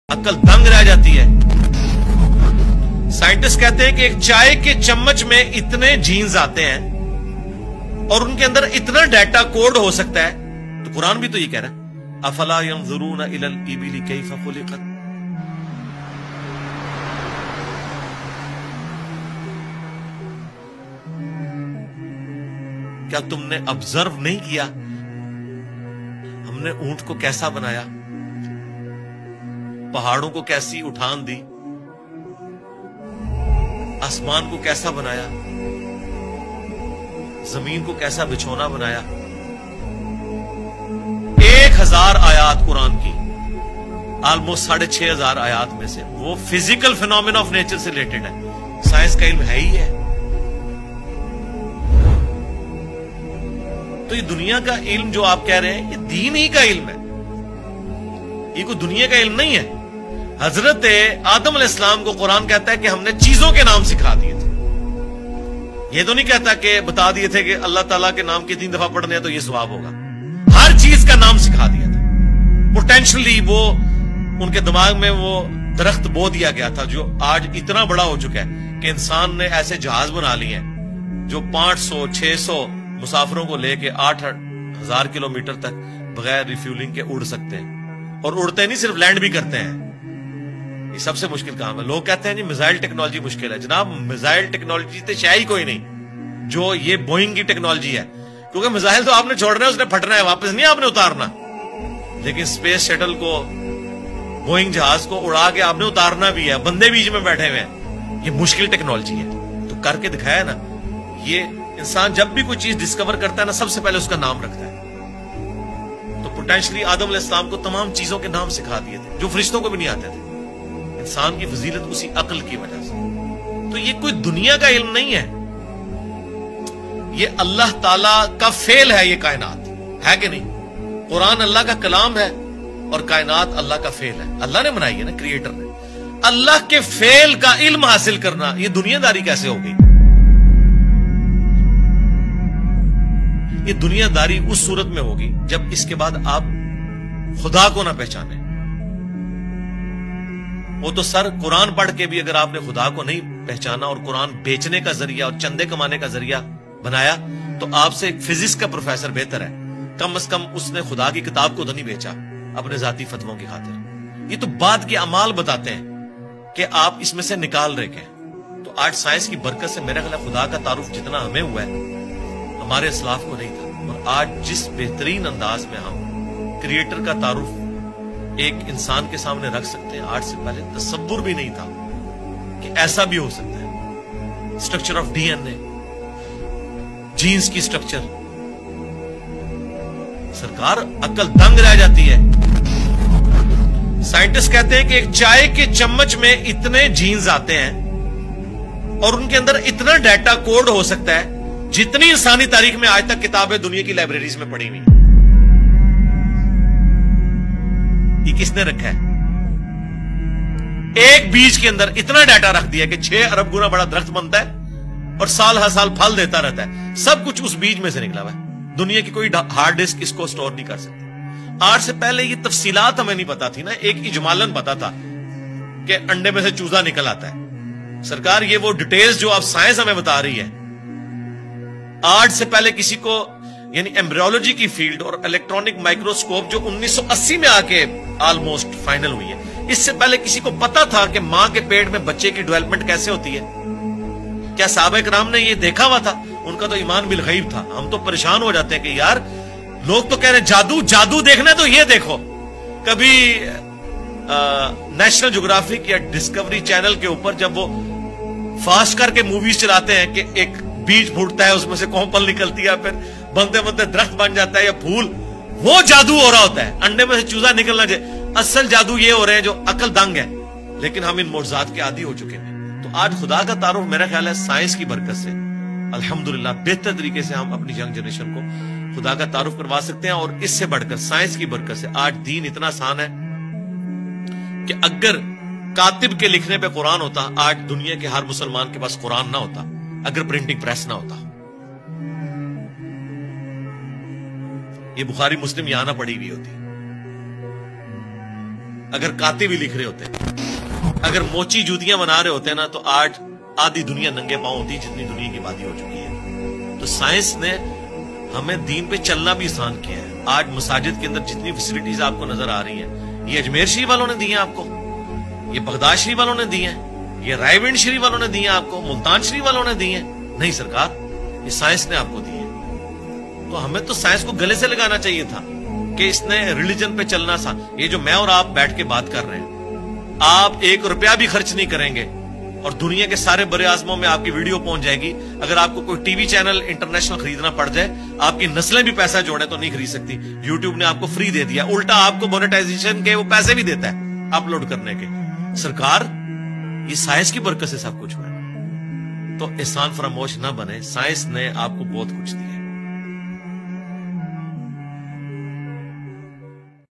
अक्ल दंग रह जाती है। साइंटिस्ट कहते हैं कि एक चाय के चम्मच में इतने जीन्स आते हैं और उनके अंदर इतना डाटा कोड हो सकता है। तो कुरान भी तो ये कह रहा है, अफला यंजुरूना इलल इबिली कैफ खुलिकत। क्या तुमने ऑब्जर्व नहीं किया हमने ऊंट को कैसा बनाया, पहाड़ों को कैसी उठान दी, आसमान को कैसा बनाया, जमीन को कैसा बिछोना बनाया। 1000 आयात कुरान की, ऑलमोस्ट 6500 आयात में से वो फिजिकल फिनोमेना ऑफ नेचर से रिलेटेड है। साइंस का इल्म है ही है। तो ये दुनिया का इल्म जो आप कह रहे हैं, ये दीन ही का इल्म है, ये कोई दुनिया का इल्म नहीं है। हजरत आदम अलैहिस्सलाम को कुरान कहता है कि हमने चीजों के नाम सिखा दिए थे। ये तो नहीं कहता कि बता दिए थे कि अल्लाह ताला के नाम के 3 दफा पढ़ने हैं तो ये सवाब होगा। हर चीज का नाम सिखा दिया था। पोटेंशियली वो उनके दिमाग में वो दरख्त बो दिया गया था जो आज इतना बड़ा हो चुका है कि इंसान ने ऐसे जहाज बना लिए हैं जो 500-600 मुसाफिरों को लेके 8000 किलोमीटर तक बगैर रिफ्यूलिंग के उड़ सकते हैं। और उड़ते नहीं, सिर्फ लैंड भी करते हैं। ये सबसे मुश्किल काम है। लोग कहते हैं जी मिसाइल टेक्नोलॉजी मुश्किल है। जनाब मिसाइल टेक्नोलॉजी तो शायद ही कोई नहीं जो ये बोइंग की टेक्नोलॉजी है, क्योंकि मिसाइल तो आपने छोड़ना है, उसने फटना है, वापस नहीं आपने उतारना। लेकिन स्पेस शटल को, बोइंग जहाज को उड़ा के आपने उतारना भी है, बंदे बीच में बैठे हुए हैं। ये मुश्किल टेक्नोलॉजी है। तो करके दिखाया ना। ये इंसान जब भी कोई चीज डिस्कवर करता है ना, सबसे पहले उसका नाम रखता है। तो पोटेंशियली आदम अलैहिस्सलाम को तमाम चीजों के नाम सिखा दिए थे जो फरिश्तों को भी नहीं आते थे। इंसान की फजीलत उसी अक्ल की वजह से। तो ये कोई दुनिया का इल्म नहीं है, ये अल्लाह ताला का फेल है। ये कायनात है कि नहीं? कुरान अल्लाह का कलाम है और कायनात अल्लाह का फेल है। अल्लाह ने बनाई है ना, क्रिएटर ने। अल्लाह के फेल का इल्म हासिल करना, ये दुनियादारी कैसे हो गई? ये दुनियादारी उस सूरत में होगी जब इसके बाद आप खुदा को ना पहचाने। वो तो सर कुरान पढ़ के भी अगर आपने खुदा को नहीं पहचाना और कुरान बेचने का जरिया और चंदे कमाने का जरिया बनाया, तो आपसे एक फिजिक्स का प्रोफेसर बेहतर है। कम से कम उसने खुदा की किताब को तो नहीं बेचा अपने जाती फतवों की खातिर। ये तो बाद के अमाल बताते हैं कि आप इसमें से निकाल रहे हैं। तो आज साइंस की बरकत से मेरे ख्याल खुदा का तारुफ जितना हमें हुआ है, हमारे इस्लाफ को नहीं था। और आज जिस बेहतरीन अंदाज में हम क्रिएटर का तारुफ एक इंसान के सामने रख सकते हैं, आज से पहले तसव्वुर भी नहीं था कि ऐसा भी हो सकता है। स्ट्रक्चर ऑफ डीएनए, जीन्स की स्ट्रक्चर। सरकार अक्ल दंग रह जाती है। साइंटिस्ट कहते हैं कि एक चाय के चम्मच में इतने जीन्स आते हैं और उनके अंदर इतना डाटा कोड हो सकता है जितनी इंसानी तारीख में आज तक किताबें दुनिया की लाइब्रेरीज में पड़ी हुई। ये किसने रखा है? एक बीज के अंदर इतना डाटा रख दिया कि 6 अरब गुना बड़ा दरख्त बनता है और साल हर साल फल देता रहता है। सब कुछ उस बीज में से निकला हुआ है। दुनिया की कोई हार्ड डिस्क इसको स्टोर नहीं कर सकती। आज से पहले ये तफसीलात हमें नहीं पता थी ना। एक इजमालन पता था कि अंडे में से चूजा निकल आता है। सरकार ये वो डिटेल्स जो आप साइंस हमें बता रही है, आज से पहले किसी को, यानी एम्ब्रियोलॉजी की फील्ड और इलेक्ट्रॉनिक माइक्रोस्कोप जो 1980 में आके ऑलमोस्ट फाइनल हुई है, इससे पहले किसी को पता था कि मां के पेट में बच्चे की डेवलपमेंट कैसे होती है? क्या सहाबा किराम ने ये देखा हुआ था? उनका तो ईमान बिल गैब था। हम तो परेशान हो जाते हैं कि यार लोग तो कह रहे हैं जादू जादू देखना है तो ये देखो। कभी नेशनल ज्योग्राफिक या डिस्कवरी चैनल के ऊपर जब वो फास्ट करके मूवीज चलाते हैं कि एक बीज फूटता है, उसमें से कोंपल निकलती है, फिर बनते बनते दरख्त बन जाता है या फूल, वो जादू हो रहा होता है। अंडे में से चूजा निकलना चाहिए। असल जादू ये हो रहे हैं जो अकल दंग है। लेकिन हम इन मोर्जात के आदी हो चुके हैं। तो आज खुदा का तारुफ मेरा ख्याल है साइंस की बरकत से अल्हम्दुलिल्लाह बेहतर तरीके से हम अपनी यंग जनरेशन को खुदा का तारुफ करवा सकते हैं। और इससे बढ़कर साइंस की बरकत से आज दीन इतना आसान है कि अगर कातिब के लिखने पे कुरान होता, आज दुनिया के हर मुसलमान के पास कुरान ना होता, अगर प्रिंटिंग प्रेस ना होता। ये बुखारी मुस्लिम यहां ना पड़ी हुई होती। अगर कातिब भी लिख रहे होते, अगर मोची जूतियां बना रहे होते ना, तो आज आधी दुनिया नंगे पांव होती जितनी दुनिया की आबादी हो चुकी है। तो साइंस ने हमें दीन पे चलना भी आसान किया है। आज मसाजिद के अंदर जितनी फैसिलिटीज आपको नजर आ रही हैं, ये अजमेर शरीफ वालों ने दी हैं आपको, ये बगदाद शरीफ वालों ने दी हैं, ये रायविंड शरीफ वालों ने दी हैं आपको, मुल्तान शरीफ वालों ने दी हैं? नहीं सरकार, ये साइंस ने आपको दी है। तो हमें तो साइंस को गले से लगाना चाहिए था कि इसने रिलीजन पे चलना सा। ये जो मैं और आप बैठ के बात कर रहे हैं, आप 1 रुपया भी खर्च नहीं करेंगे और दुनिया के सारे बड़े आजमों में आपकी वीडियो पहुंच जाएगी। अगर आपको कोई टीवी चैनल इंटरनेशनल खरीदना पड़ जाए, आपकी नस्लें भी पैसा जोड़े तो नहीं खरीद सकती। यूट्यूब ने आपको फ्री दे दिया, उल्टा आपको मोनेटाइजेशन के वो पैसे भी देता है अपलोड करने के। सरकार, ये साइंस की बरकत से सब कुछ हुआ। तो एहसान फरामोश ना बने, साइंस ने आपको बहुत कुछ दिया।